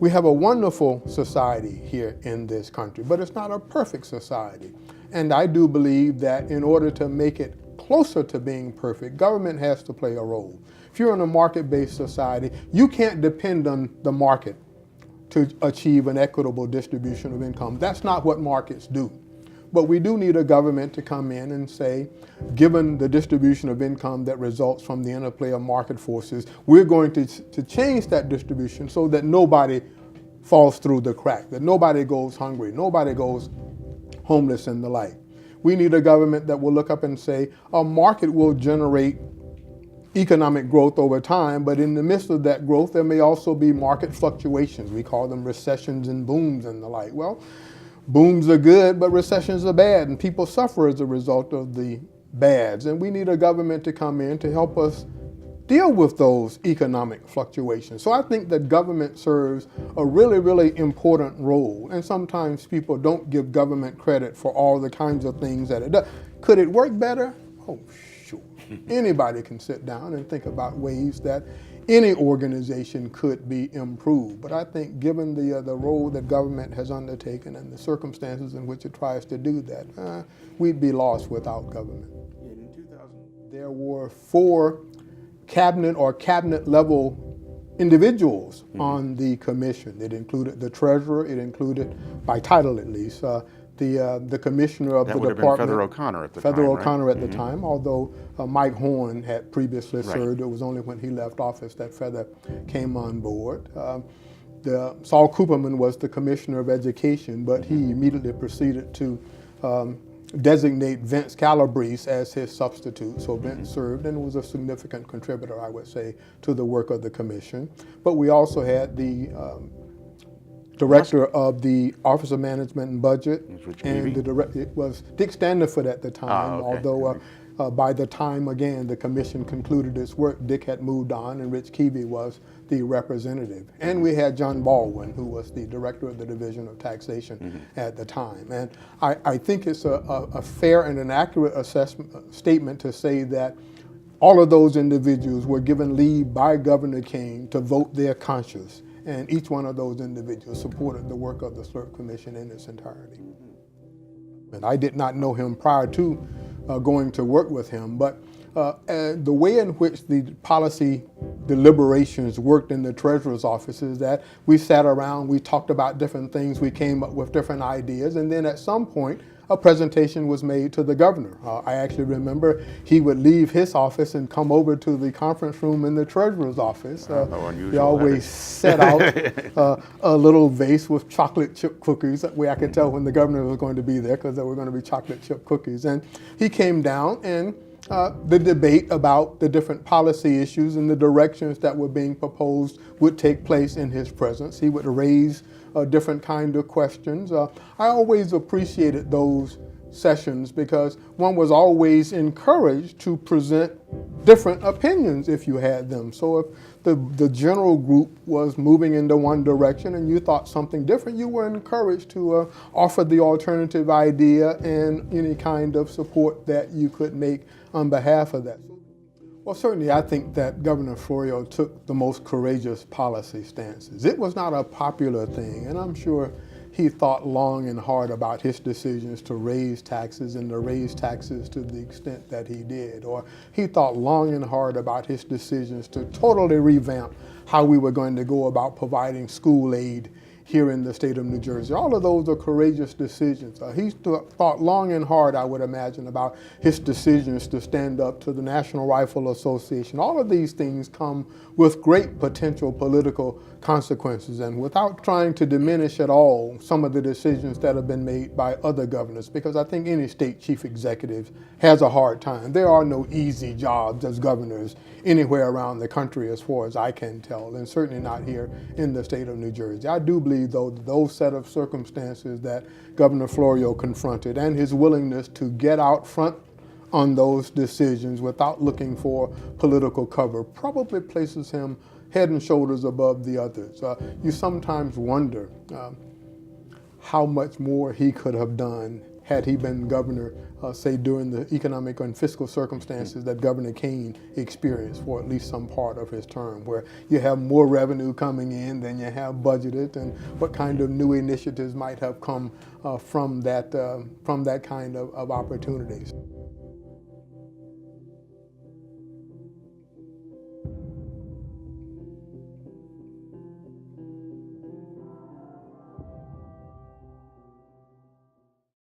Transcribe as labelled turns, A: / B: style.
A: We have a wonderful society here in this country, but it's not a perfect society. And I do believe that in order to make it closer to being perfect, government has to play a role. If you're in a market-based society, you can't depend on the market to achieve an equitable distribution of income. That's not what markets do. But we do need a government to come in and say, given the distribution of income that results from the interplay of market forces, we're going to change that distribution so that nobody falls through the crack, that nobody goes hungry, nobody goes homeless and the like. We need a government that will look up and say, a market will generate economic growth over time, but in the midst of that growth, there may also be market fluctuations. We call them recessions and booms and the like. Well, booms are good, but recessions are bad, and people suffer as a result of the bads. And we need a government to come in to help us deal with those economic fluctuations. So I think that government serves a really, really important role. And sometimes people don't give government credit for all the kinds of things that it does. Could it work better? Oh, sure. Anybody can sit down and think about ways that any organization could be improved. But I think given the role that government has undertaken and the circumstances in which it tries to do that, we'd be lost without government.
B: In 2000,
A: there were 4 cabinet or cabinet level individuals on the commission. It included the treasurer, it included, by title at least, the commissioner of the department.
B: That would have been Feather O'Connor at the time,
A: Feather
B: right?
A: O'Connor at the time, although Mike Horn had previously served. It was only when he left office that Feather came on board. Saul Cooperman was the commissioner of education, but he immediately proceeded to designate Vince Calabrese as his substitute. So Vince served and was a significant contributor, I would say, to the work of the commission. But we also had the director of the Office of Management and Budget, and it was Dick Standiford at the time, although by the time, again, the commission concluded its work, Dick had moved on and Rich Keevy was the representative. And we had John Baldwin, who was the director of the Division of Taxation at the time. And I think it's a fair and an accurate statement to say that all of those individuals were given leave by Governor King to vote their conscience. And each one of those individuals supported the work of the Slurp Commission in its entirety. And I did not know him prior to going to work with him, but the way in which the policy deliberations worked in the treasurer's office is that we sat around, we talked about different things, we came up with different ideas, and then at some point, a presentation was made to the governor. I actually remember he would leave his office and come over to the conference room in the treasurer's office. He always set out a little vase with chocolate chip cookies, where I could tell when the governor was going to be there because there were going to be chocolate chip cookies. And he came down and the debate about the different policy issues and the directions that were being proposed would take place in his presence. He would raise different kind of questions. I always appreciated those sessions because one was always encouraged to present different opinions if you had them. So if the general group was moving into one direction and you thought something different, you were encouraged to offer the alternative idea and any kind of support that you could make on behalf of that. Well, certainly I think that Governor Florio took the most courageous policy stances. It was not a popular thing, and I'm sure he thought long and hard about his decisions to raise taxes and to raise taxes to the extent that he did. Or he thought long and hard about his decisions to totally revamp how we were going to go about providing school aid here in the state of New Jersey. All of those are courageous decisions. He thought long and hard, I would imagine, about his decisions to stand up to the National Rifle Association. All of these things come with great potential political consequences, and without trying to diminish at all some of the decisions that have been made by other governors, because I think any state chief executive has a hard time. There are no easy jobs as governors anywhere around the country as far as I can tell, and certainly not here in the state of New Jersey. I do believe, though, that those set of circumstances that Governor Florio confronted and his willingness to get out front on those decisions without looking for political cover probably places him head and shoulders above the others. You sometimes wonder how much more he could have done had he been governor, say during the economic and fiscal circumstances that Governor Kane experienced for at least some part of his term, where you have more revenue coming in than you have budgeted, and what kind of new initiatives might have come from that kind of opportunities.